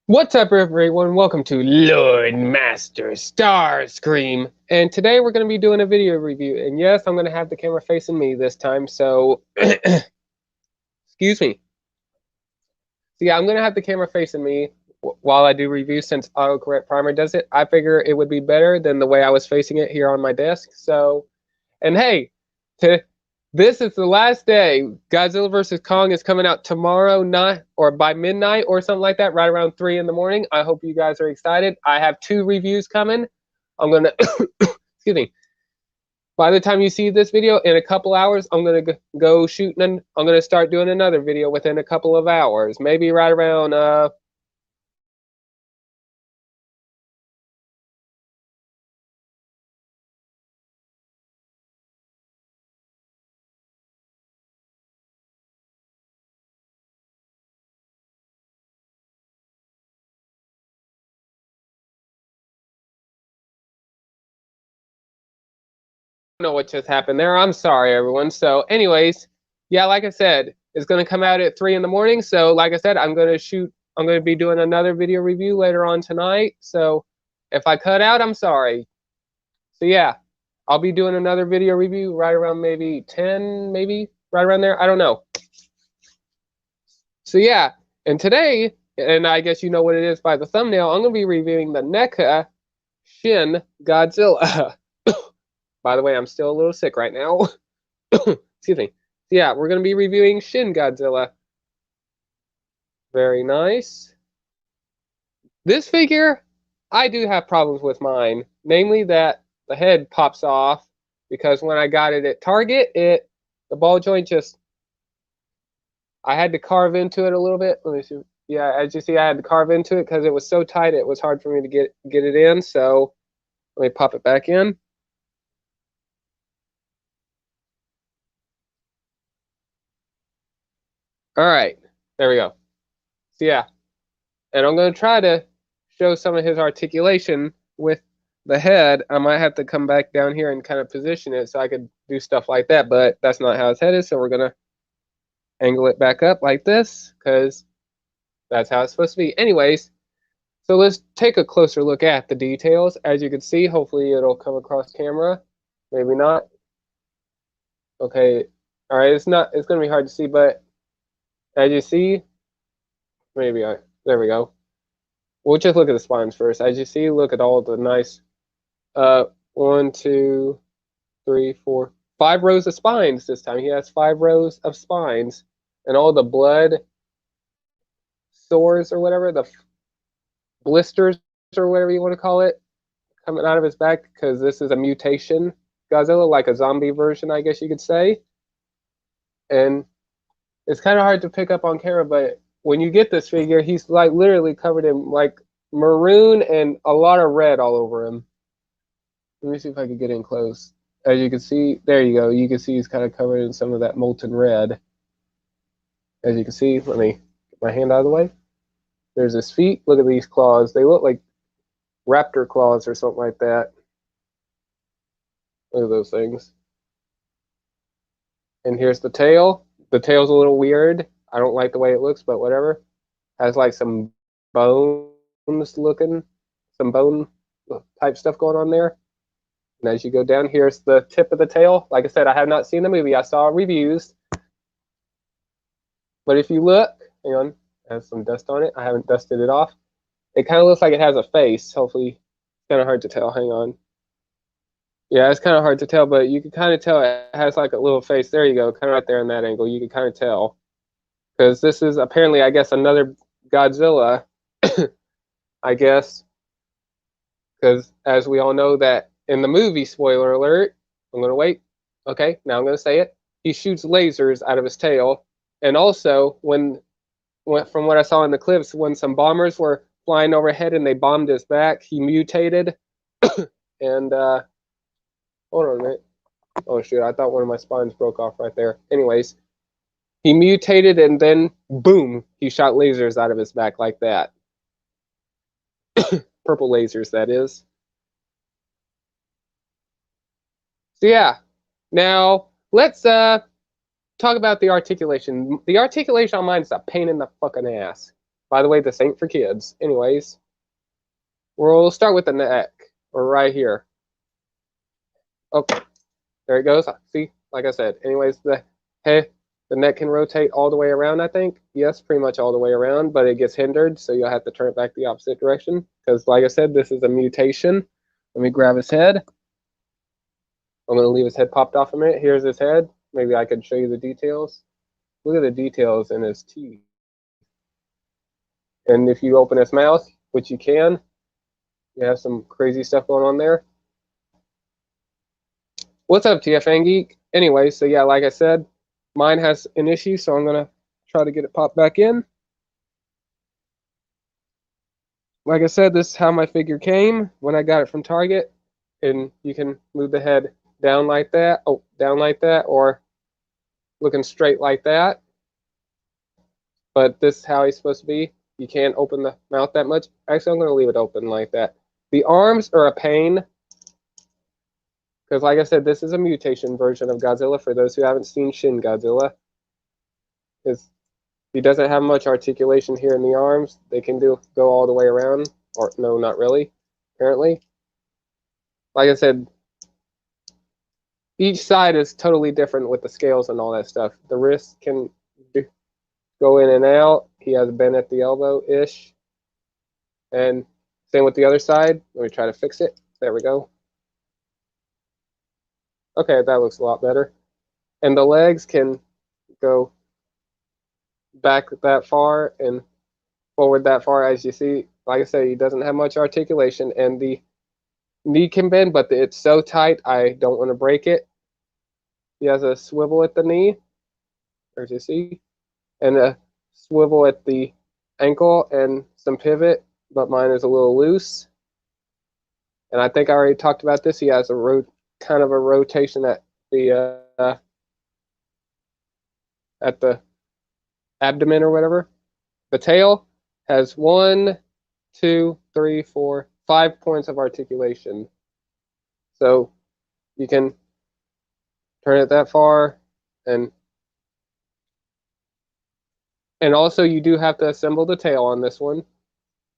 What's up, everyone? Welcome to Lord Master Starscream. And today we're going to be doing a video review. And yes, I'm going to have the camera facing me this time, so excuse me. So yeah, I'm going to have the camera facing me while I do review since autocorrect primer does it. I figure it would be better than the way I was facing it here on my desk. So, and hey, to this is the last day. Godzilla vs. Kong is coming out tomorrow night or by midnight or something like that, right around 3 in the morning. I hope you guys are excited. I have 2 reviews coming. I'm going to, excuse me. By the time you see this video, in a couple hours, I'm going to go shooting and I'm going to start doing another video within a couple of hours. Maybe right around, know what just happened there. I'm sorry, everyone. So, anyways, yeah, like I said, it's going to come out at 3 in the morning. So, like I said, I'm going to be doing another video review later on tonight. So, if I cut out, I'm sorry. So, yeah, I'll be doing another video review right around maybe 10, maybe right around there. I don't know. So, yeah, and today, and I guess you know what it is by the thumbnail, I'm going to be reviewing the NECA Shin Godzilla. By the way, I'm still a little sick right now. Excuse me. Yeah, we're going to be reviewing Shin Godzilla. Very nice. This figure, I do have problems with mine. Namely that the head pops off because when I got it at Target, the ball joint just, I had to carve into it a little bit. Let me see. Yeah, as you see, I had to carve into it because it was so tight, it was hard for me to get it in. So let me pop it back in. All right, there we go. So yeah, and I'm going to try to show some of his articulation with the head. I might have to come back down here and kind of position it so I could do stuff like that, but that's not how his head is, so we're going to angle it back up like this because that's how it's supposed to be. Anyways, so let's take a closer look at the details. As you can see, hopefully it'll come across camera. Maybe not. Okay, all right, it's going to be hard to see, but as you see, there we go. We'll just look at the spines first. As you see, look at all the nice, 1, 2, 3, 4, 5 rows of spines this time. He has 5 rows of spines, and all the blood sores or whatever, the blisters or whatever you want to call it, coming out of his back because this is a mutation Godzilla, like a zombie version, I guess you could say. And it's kind of hard to pick up on camera, but when you get this figure, he's like literally covered in like maroon and a lot of red all over him. Let me see if I can get in close. As you can see, there you go. You can see he's kind of covered in some of that molten red. As you can see, let me get my hand out of the way. There's his feet. Look at these claws. They look like raptor claws or something like that. Look at those things. And here's the tail. The tail's a little weird. I don't like the way it looks, but whatever. Has like some bones looking, some bone type stuff going on there. And as you go down, here's the tip of the tail. Like I said, I have not seen the movie. I saw reviews. But if you look, hang on, it has some dust on it. I haven't dusted it off. It kind of looks like it has a face. Hopefully, it's kind of hard to tell. Hang on. Yeah, it's kind of hard to tell, but you can kind of tell it has like a little face. There you go, kind of right there in that angle. You can kind of tell. Because this is apparently, I guess, another Godzilla, I guess. Because as we all know that in the movie, spoiler alert, I'm going to wait. Okay, now I'm going to say it. He shoots lasers out of his tail. And also, when from what I saw in the clips, when some bombers were flying overhead and they bombed his back, he mutated. And, hold on a minute. Oh, shoot, I thought one of my spines broke off right there. Anyways, he mutated and then, boom, he shot lasers out of his back like that. Purple lasers, that is. So yeah, now let's talk about the articulation. The articulation on mine is a pain in the fucking ass. By the way, this ain't for kids. Anyways, we'll start with the neck. We're right here. Oh, there it goes. See, like I said. Anyways, the head, the neck can rotate all the way around, I think. Yes, pretty much all the way around, but it gets hindered, so you'll have to turn it back the opposite direction. Because, like I said, this is a mutation. Let me grab his head. I'm going to leave his head popped off a minute. Here's his head. Maybe I could show you the details. Look at the details in his teeth. And if you open his mouth, which you can, you have some crazy stuff going on there. What's up, TFN Geek? Anyway, so yeah, like I said, mine has an issue, so I'm going to try to get it popped back in. Like I said, this is how my figure came when I got it from Target. And you can move the head down like that, down like that, or looking straight like that. But this is how he's supposed to be. You can't open the mouth that much. Actually, I'm going to leave it open like that. The arms are a pain. Because like I said, this is a mutation version of Godzilla. For those who haven't seen Shin Godzilla, he doesn't have much articulation here in the arms. They can go all the way around. Or no, not really, apparently. Like I said, each side is totally different with the scales and all that stuff. The wrist can go in and out. He has a bend at the elbow-ish. And same with the other side. Let me try to fix it. There we go. Okay, that looks a lot better. And the legs can go back that far and forward that far. As you see, like I said, he doesn't have much articulation, and the knee can bend, but it's so tight I don't want to break it. He has a swivel at the knee, as you see, and a swivel at the ankle and some pivot, but mine is a little loose. And I think I already talked about this. He has a kind of a rotation at the abdomen or whatever. The tail has 1, 2, 3, 4, 5 points of articulation. So you can turn it that far, and also you do have to assemble the tail on this one,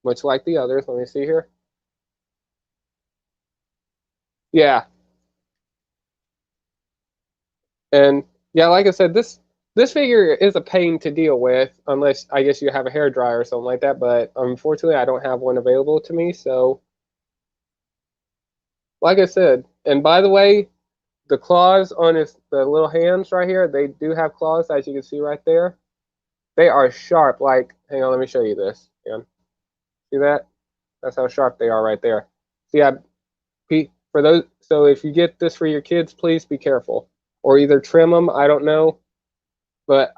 much like the others. Let me see here. Yeah. And yeah, like I said, this figure is a pain to deal with, unless I guess you have a hairdryer or something like that, but unfortunately I don't have one available to me. So like I said, and by the way, the claws on the little hands right here, they do have claws, as you can see right there. They are sharp. Like, hang on, let me show you this. Hang on. See that? That's how sharp they are right there. See, for those, so if you get this for your kids, please be careful, or either trim them. I don't know, but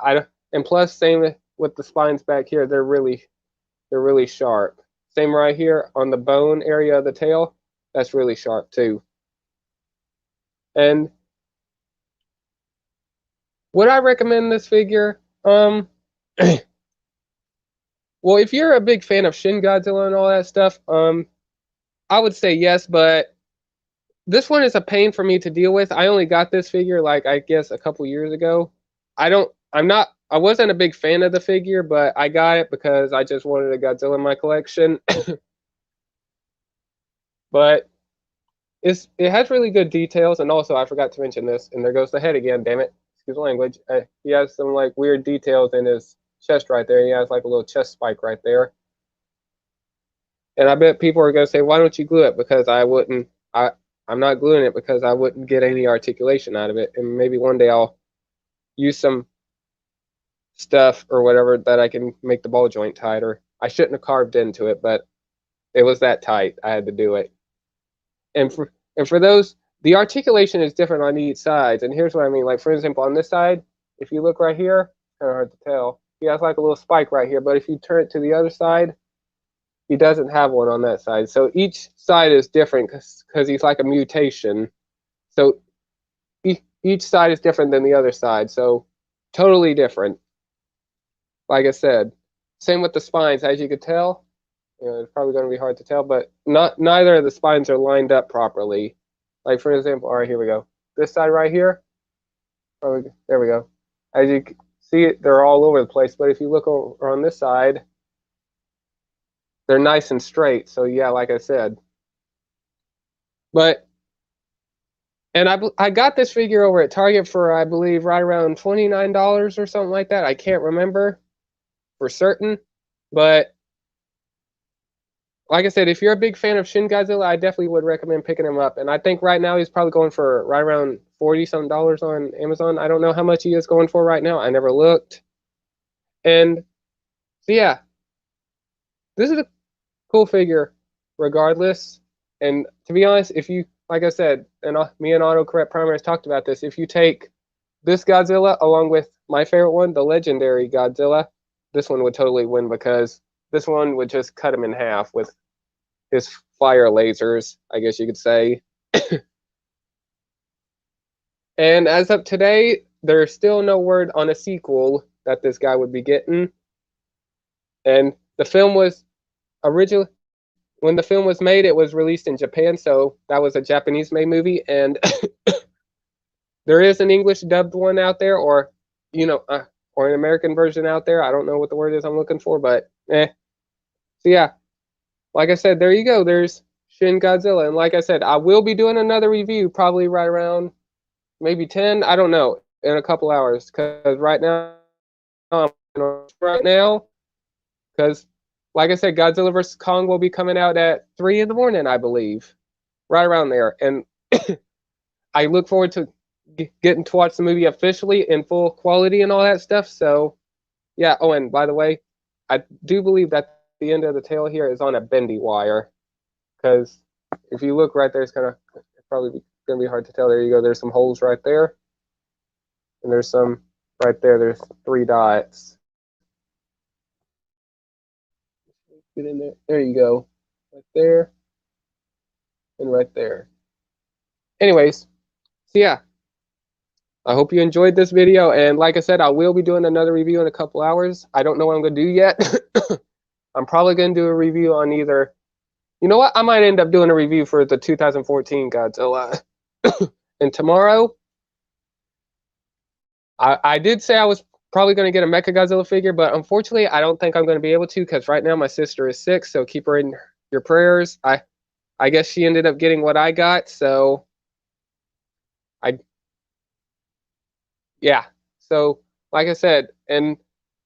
and plus, same with the spines back here. They're really sharp. Same right here on the bone area of the tail. That's really sharp too. And would I recommend this figure? Well, if you're a big fan of Shin Godzilla and all that stuff, I would say yes, but this one is a pain for me to deal with. I only got this figure like I guess a couple years ago. I wasn't a big fan of the figure, but I got it because I just wanted a Godzilla in my collection. But it has really good details, and also I forgot to mention this, and there goes the head again, damn it. Excuse the language. He has some like weird details in his chest right there. He has like a little chest spike right there. And I bet people are going to say, why don't you glue it? Because I'm not gluing it because I wouldn't get any articulation out of it. And maybe one day I'll use some stuff or whatever that I can make the ball joint tighter. I shouldn't have carved into it, but it was that tight. I had to do it. And for those, the articulation is different on each side. And here's what I mean. Like, for example, on this side, if you look right here, kind of hard to tell. He has like a little spike right here. But if you turn it to the other side, he doesn't have one on that side. So each side is different because he's like a mutation. So each side is different than the other side. So totally different. Like I said, same with the spines. As you could tell, it's probably going to be hard to tell, but neither of the spines are lined up properly. Like, for example, all right, here we go. This side right here, there we go. As you can see, they're all over the place. But if you look over on this side, they're nice and straight. So yeah, like I said. But and I got this figure over at Target for, I believe, right around $29 or something like that. I can't remember for certain, but like I said, if you're a big fan of Shin Godzilla, I definitely would recommend picking him up. And I think right now he's probably going for right around 40 some dollars on Amazon. I don't know how much he is going for right now. I never looked. And so yeah, this is a cool figure regardless. And to be honest, if you, like I said, and me and Autocorrect Primaries talked about this, if you take this Godzilla along with my favorite one, the legendary Godzilla, this one would totally win because this one would just cut him in half with his fire lasers, I guess you could say. And as of today, there's still no word on a sequel that this guy would be getting. And the film was originally, when the film was made, it was released in Japan, so that was a Japanese-made movie. And there is an English dubbed one out there, or or an American version out there. I don't know what the word is I'm looking for, but So yeah, like I said, there you go. There's Shin Godzilla, and like I said, I will be doing another review probably right around maybe 10. I don't know, in a couple hours, because right now, because like I said, Godzilla vs. Kong will be coming out at 3 in the morning, I believe, right around there, and I look forward to getting to watch the movie officially in full quality and all that stuff. So yeah. Oh, and by the way, I do believe that the end of the tail here is on a bendy wire, because if you look right there, it's probably going to be hard to tell. There you go. There's some holes right there, and there's some right there. There's 3 dots. Get in there. There you go. Right there and right there. Anyways, so yeah, I hope you enjoyed this video. And like I said, I will be doing another review in a couple hours. I don't know what I'm going to do yet. I'm probably going to do a review on either. You know what? I might end up doing a review for the 2014 Godzilla. And tomorrow, I did say I was probably going to get a Mecha Godzilla figure, but unfortunately, I don't think I'm going to be able to, because right now my sister is sick, so keep her in your prayers. I guess she ended up getting what I got, so yeah. So like I said, and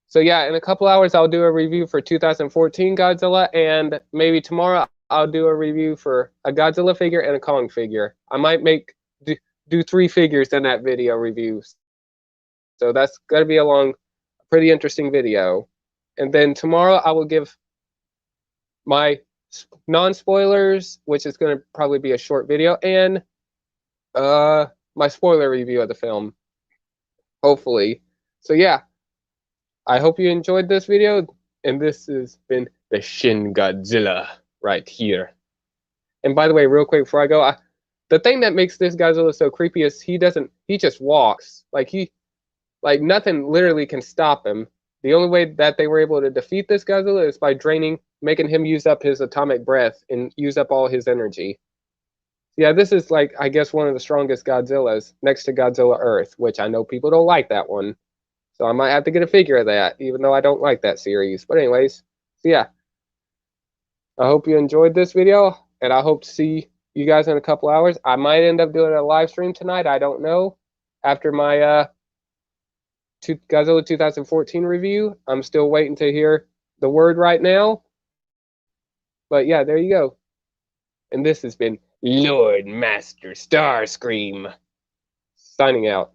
so yeah, in a couple hours I'll do a review for 2014 Godzilla, and maybe tomorrow I'll do a review for a Godzilla figure and a Kong figure. I might do 3 figures in that video review. So that's gonna be a pretty interesting video. And then tomorrow I will give my non-spoilers, which is gonna probably be a short video, and my spoiler review of the film, hopefully. So yeah, I hope you enjoyed this video, and this has been the Shin Godzilla right here. And by the way, real quick before I go, the thing that makes this Godzilla so creepy is he just walks. Like nothing literally can stop him. The only way that they were able to defeat this Godzilla is by making him use up his atomic breath and use up all his energy. Yeah, this is like, I guess, one of the strongest Godzillas next to Godzilla Earth, which I know people don't like that one. So I might have to get a figure of that, even though I don't like that series. But anyways, so yeah, I hope you enjoyed this video, and I hope to see you guys in a couple hours. I might end up doing a live stream tonight. I don't know. After my Godzilla 2014 review, I'm still waiting to hear the word right now. But yeah, there you go. And this has been Lord Master Starscream signing out.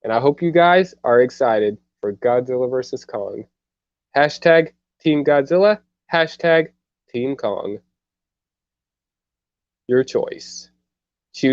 And I hope you guys are excited for Godzilla vs. Kong. Hashtag Team Godzilla. Hashtag Team Kong. Your choice. Choose